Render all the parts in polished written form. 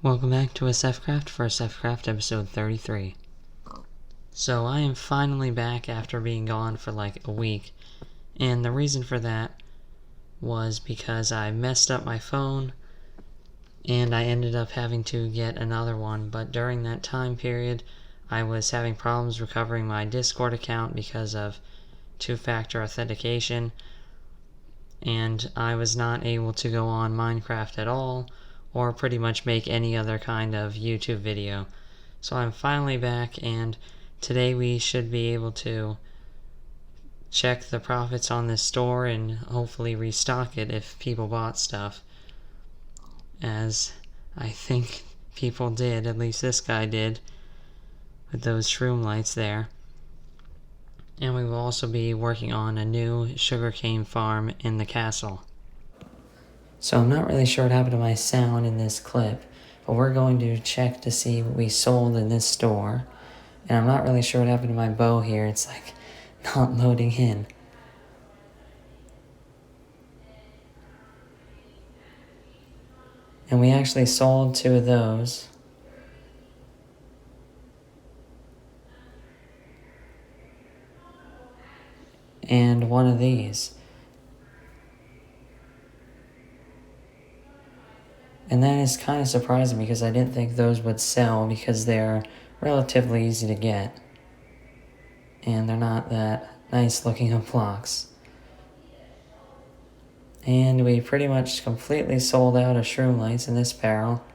Welcome back to SFCraft for SFCraft episode 33. So I am finally back after being gone for like a week, and the reason for that was because I messed up my phone and I ended up having to get another one, but during that time period I was having problems recovering my Discord account because of two-factor authentication, and I was not able to go on Minecraft at all or pretty much make any other kind of YouTube video. So I'm finally back, and today we should be able to check the profits on this store and hopefully restock it if people bought stuff, as I think people did, at least this guy did with those shroom lights there. And we will also be working on a new sugarcane farm in the castle. So I'm not really sure what happened to my sound in this clip, but we're going to check to see what we sold in this store. And I'm not really sure what happened to my bow here. It's like not loading in. And we actually sold 2 of those. And 1 of these. And that is kind of surprising because I didn't think those would sell because they're relatively easy to get. And they're not that nice looking of blocks. And we pretty much completely sold out of shroom lights in this barrel.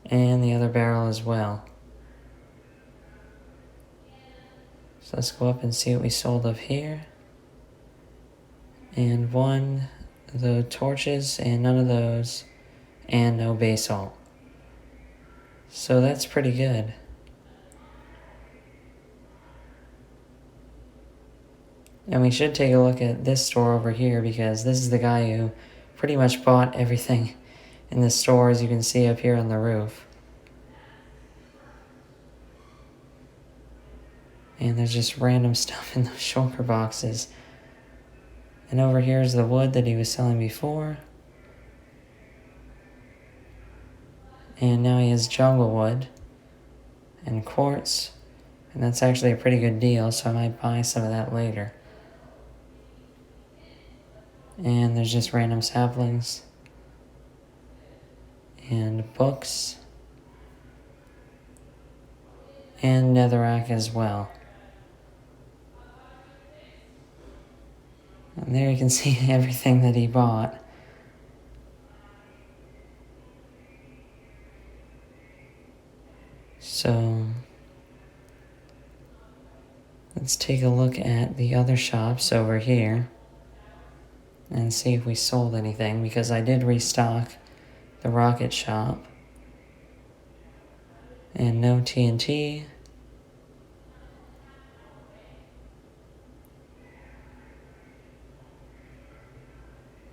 And the other barrel as well. So let's go up and see what we sold of here. And 1 of the torches, and none of those, and no basalt. So that's pretty good. And we should take a look at this store over here, because this is the guy who pretty much bought everything in the store, as you can see up here on the roof. And there's just random stuff in those shulker boxes. And over here is the wood that he was selling before. And now he has jungle wood and quartz. And that's actually a pretty good deal, so I might buy some of that later. And there's just random saplings. And books. And netherrack as well. And there you can see everything that he bought. So let's take a look at the other shops over here and see if we sold anything, because I did restock the rocket shop. And no TNT.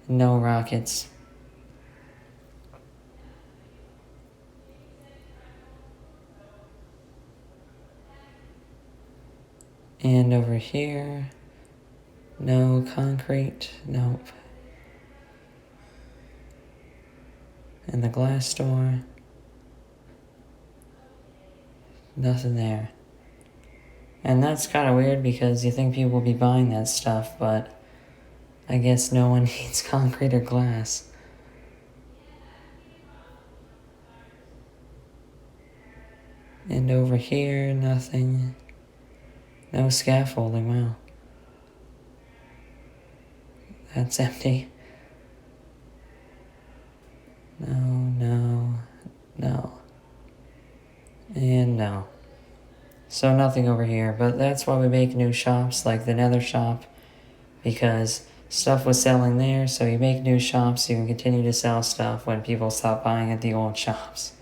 No rockets. And over here, no concrete, nope. And the glass door, nothing there. And that's kind of weird because you think people will be buying that stuff, but I guess no one needs concrete or glass. And over here, nothing. No scaffolding, wow. That's empty. No. And no. So nothing over here, but that's why we make new shops like the nether shop, because stuff was selling there, so you make new shops so you can continue to sell stuff when people stop buying at the old shops.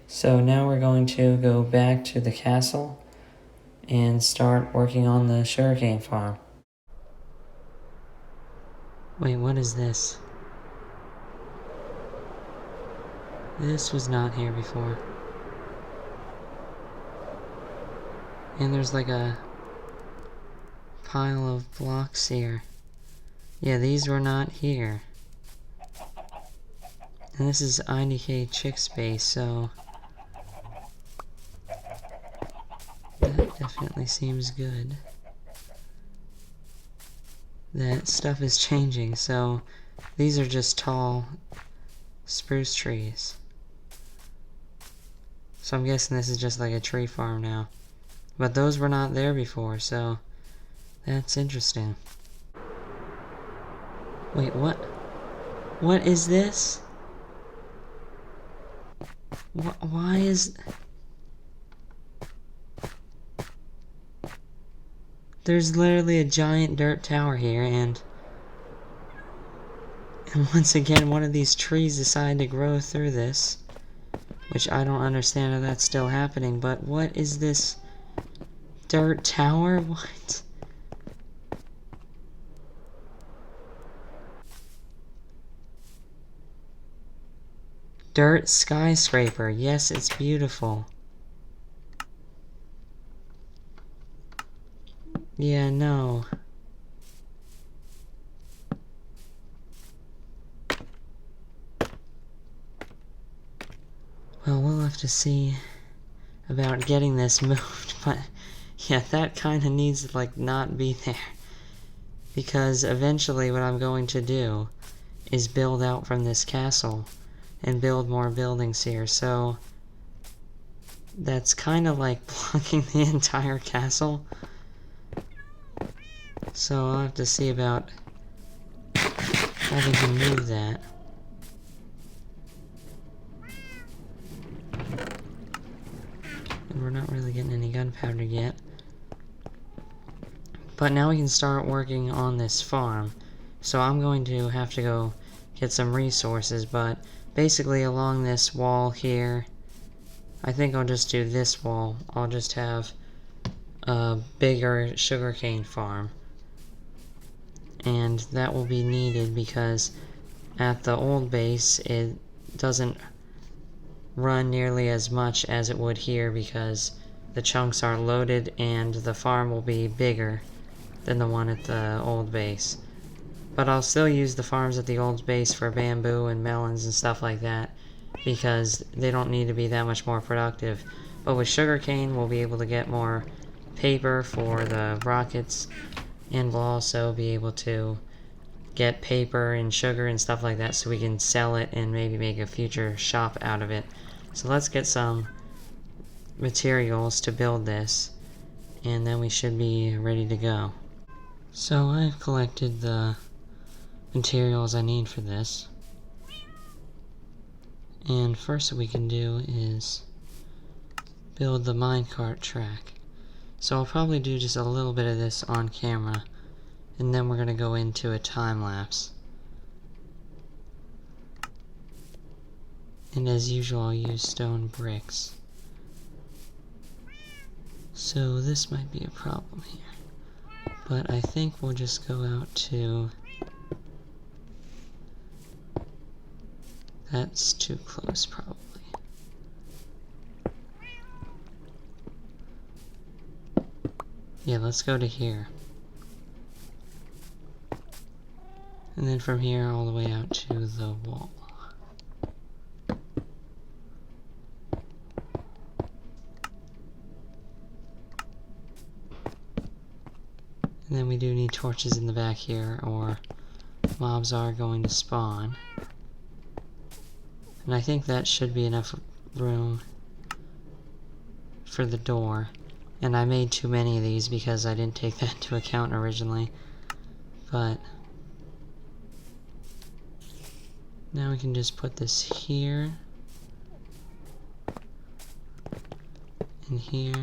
So now we're going to go back to the castle and start working on the sugarcane farm. Wait, what is this? This was not here before. And there's like a pile of blocks here. Yeah, these were not here. And this is IDK Chick Space, so that definitely seems good. That stuff is changing, so these are just tall spruce trees. So I'm guessing this is just like a tree farm now. But those were not there before, so that's interesting. Wait, what? What is this? Why is... There's literally a giant dirt tower here, and once again, one of these trees decided to grow through this. Which I don't understand how that's still happening, but what is this dirt tower? What? Dirt skyscraper. Yes, it's beautiful. Yeah, no. Well, we'll have to see about getting this moved, but yeah, that kind of needs to, like, not be there. Because eventually what I'm going to do is build out from this castle and build more buildings here, so that's kind of like blocking the entire castle. So I'll have to see about having to move that. And we're not really getting any gunpowder yet. But now we can start working on this farm. So I'm going to have to go get some resources, but basically along this wall here, I think I'll just do this wall. I'll just have a bigger sugarcane farm. And that will be needed because at the old base it doesn't run nearly as much as it would here because the chunks are loaded and the farm will be bigger than the one at the old base. But I'll still use the farms at the old base for bamboo and melons and stuff like that because they don't need to be that much more productive. But with sugarcane we'll be able to get more paper for the rockets, and we'll also be able to get paper and sugar and stuff like that so we can sell it and maybe make a future shop out of it. So let's get some materials to build this, and then we should be ready to go. So I've collected the materials I need for this. And first what we can do is build the minecart track. So I'll probably do just a little bit of this on camera, and then we're going to go into a time lapse. And as usual, I'll use stone bricks. So this might be a problem here. But I think we'll just go out to... That's too close, probably. Yeah, let's go to here. And then from here all the way out to the wall. And then we do need torches in the back here, or mobs are going to spawn. And I think that should be enough room for the door. And I made too many of these because I didn't take that into account originally. But now we can just put this here. And here.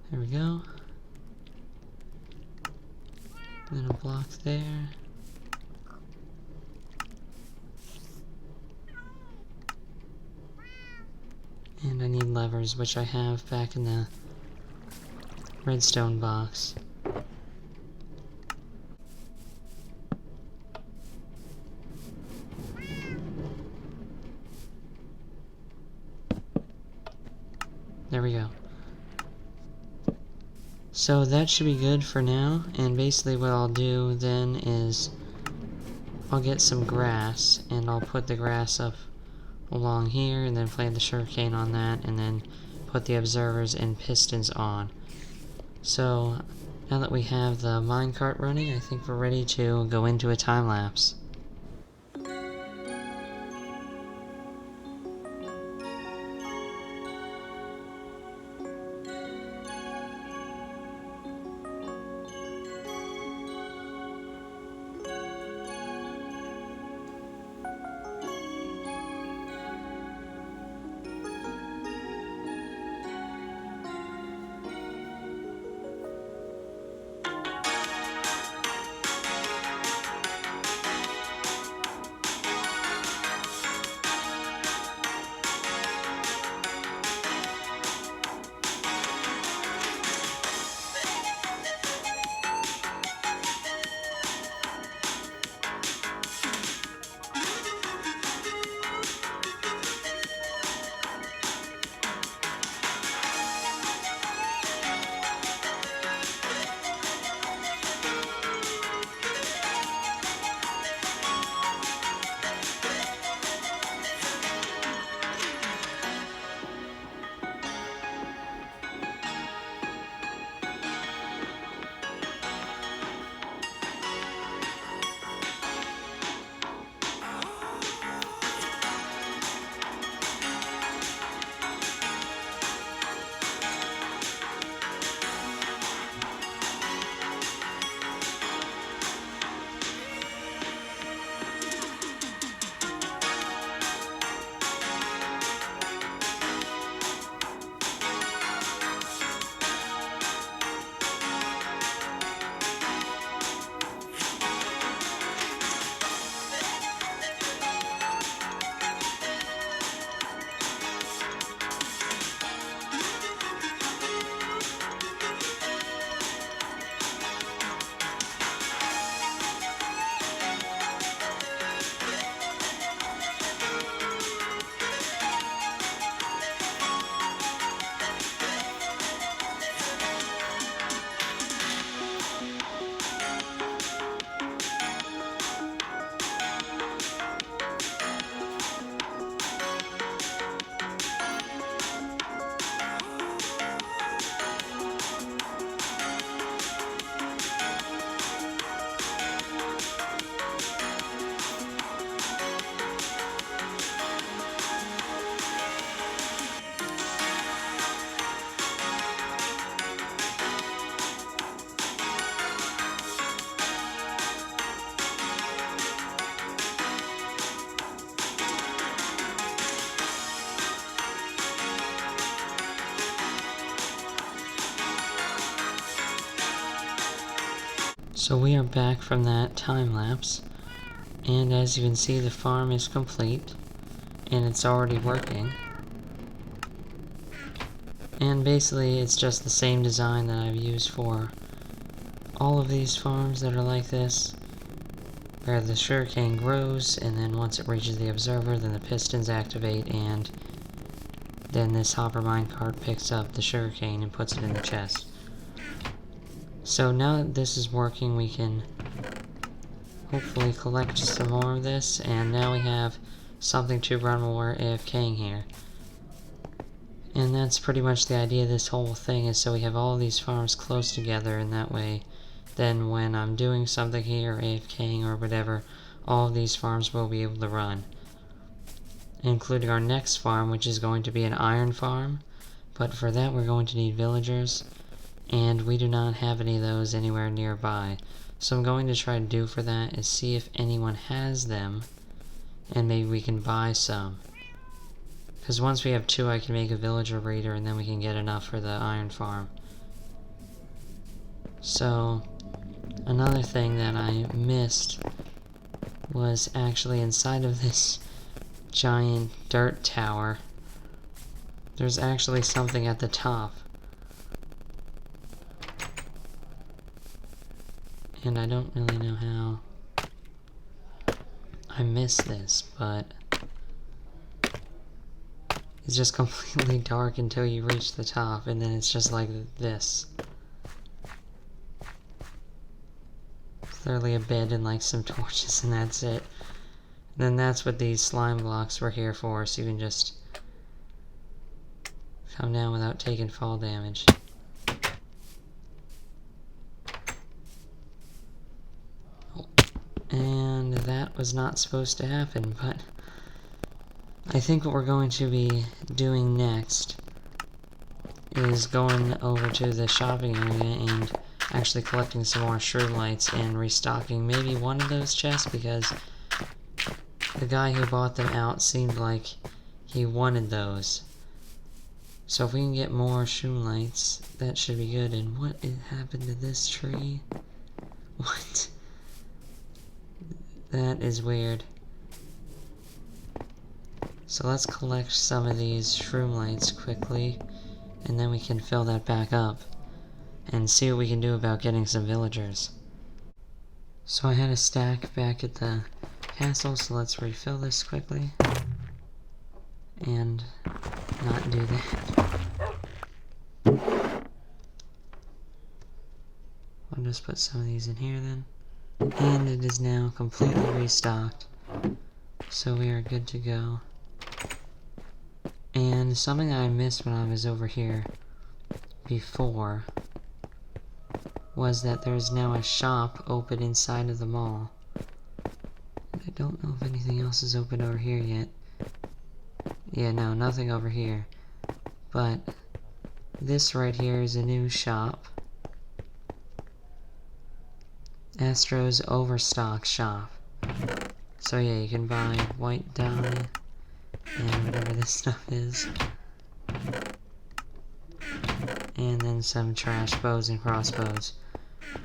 There we go. Then a block there. And I need levers, which I have back in the redstone box. There we go. So that should be good for now, and basically what I'll do then is I'll get some grass, and I'll put the grass up along here, and then plant the sugarcane on that, and then put the observers and pistons on. So now that we have the minecart running, I think we're ready to go into a time lapse. So we are back from that time lapse, and as you can see, the farm is complete, and it's already working. And basically, it's just the same design that I've used for all of these farms that are like this, where the sugarcane grows, and then once it reaches the observer, then the pistons activate, and then this hopper minecart picks up the sugarcane and puts it in the chest. So now that this is working, we can hopefully collect some more of this, and now we have something to run while we're AFKing here. And that's pretty much the idea of this whole thing, is so we have all these farms close together, and that way, then when I'm doing something here, AFKing or whatever, all of these farms will be able to run. Including our next farm, which is going to be an iron farm, but for that we're going to need villagers, and we do not have any of those anywhere nearby. So I'm going to try to do for that is see if anyone has them, and maybe we can buy some. Because once we have 2, I can make a villager breeder, and then we can get enough for the iron farm. So, another thing that I missed was actually inside of this giant dirt tower, there's actually something at the top. And I don't really know how I missed this, but It's just completely dark until you reach the top, and then it's just like this. It's literally a bed and like some torches, and that's it. And then that's what these slime blocks were here for, so you can just come down without taking fall damage. And that was not supposed to happen, but I think what we're going to be doing next is going over to the shopping area and actually collecting some more shroom lights and restocking maybe one of those chests, because the guy who bought them out seemed like he wanted those. So if we can get more shroom lights, that should be good. And what happened to this tree? What? That is weird. So let's collect some of these shroom lights quickly, and then we can fill that back up and see what we can do about getting some villagers. So I had a stack back at the castle, so let's refill this quickly and not do that. I'll just put some of these in here then. And it is now completely restocked, so we are good to go. And something I missed when I was over here before was that there's now a shop open inside of the mall. I don't know if anything else is open over here yet. Yeah, no, nothing over here. But this right here is a new shop. Astro's Overstock shop. So yeah, you can buy white dye and whatever this stuff is. And then some trash bows and crossbows.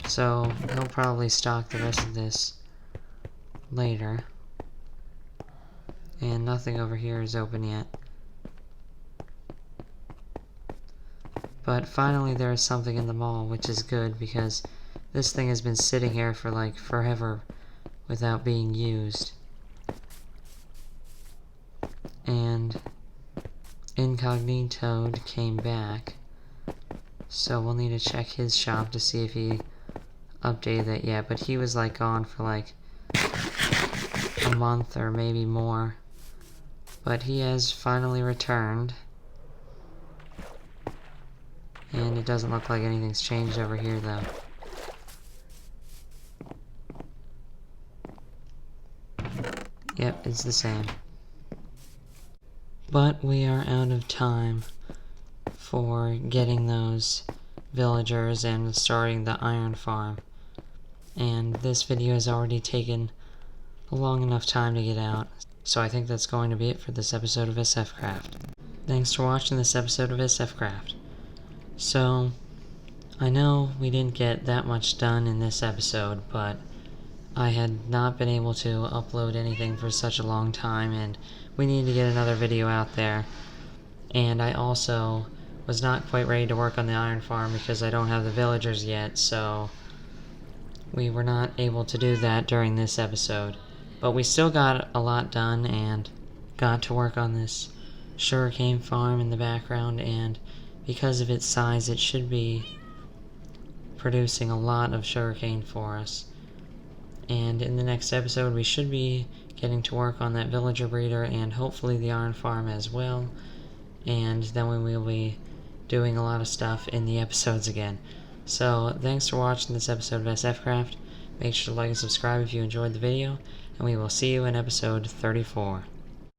So he'll probably stock the rest of this later. And nothing over here is open yet. But finally there is something in the mall, which is good because this thing has been sitting here for like forever without being used. And Incognito'd came back, so we'll need to check his shop to see if he updated that yet, but he was like gone for like a month or maybe more. But he has finally returned. And it doesn't look like anything's changed over here though. Yep, it's the same. But we are out of time for getting those villagers and starting the iron farm. And this video has already taken a long enough time to get out. So I think that's going to be it for this episode of SFCraft. Thanks for watching this episode of SFCraft. So, I know we didn't get that much done in this episode, but I had not been able to upload anything for such a long time, and we need to get another video out there. And I also was not quite ready to work on the iron farm because I don't have the villagers yet, so we were not able to do that during this episode. But we still got a lot done and got to work on this sugarcane farm in the background, and because of its size it should be producing a lot of sugarcane for us. And in the next episode we should be getting to work on that villager breeder and hopefully the iron farm as well, and then we will be doing a lot of stuff in the episodes again. So thanks for watching this episode of SFCraft. Make sure to like and subscribe if you enjoyed the video, and we will see you in episode 34.